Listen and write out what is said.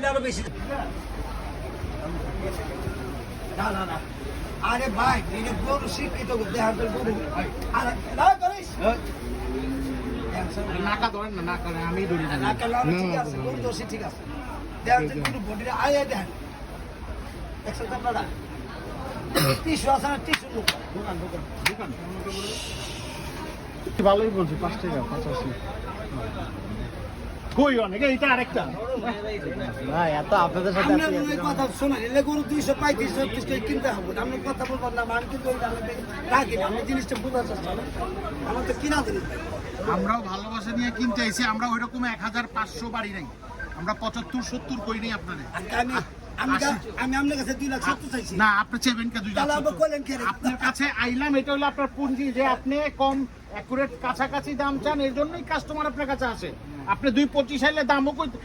আরো বেশি না না না আরে ভাই এটা গরু শিক্ষিত দেখার গরু আরে না করিস নাকা ধরেন না, নাকা আমি ধরি না। না কালা ঠিক আছে গরু দোষী ঠিক আছে দেখার কিন্তু বডিটা আয় দেন একসাথে আপনারা টিস্যু আছে না টিস্যু দোকান দোকান দোকান ভালোই বলছি 5 টাকা 85 কই অনেক এইটা আরেকটা ভাই এত আপনাদের সাথে আমরা ওই কথা শোনেন এলে গরু 235 36 টাকা কিনতে হবে আপনি কথা বলবেন না মান কিন্তু ওই দামে রাখি না আমি জিনিসটা বোঝার চেষ্টা করি আমার তো কিনা দিন আমরাও ভালোবাসা নিয়ে কিনতে আইছি, আমরা ওইরকম 1500 বাড়ি নাই, আমরা 75-70 কই নেই আপনাদের। আমি আমি আমি আপনার কাছে 2,70,000 চাইছি না আপনি চেবেন কে 2 লাখ? তাহলে আবার কইলেন কি রে? আপনার কাছে আইলাম, এটা হলো আপনার পুঁজি যে আপনি কম অ্যাকুরেট কাছাকাছি দাম চান, এর জন্যই কাস্টমার আপনার কাছে আসে। আপনি 2.25 আইলে দামও কই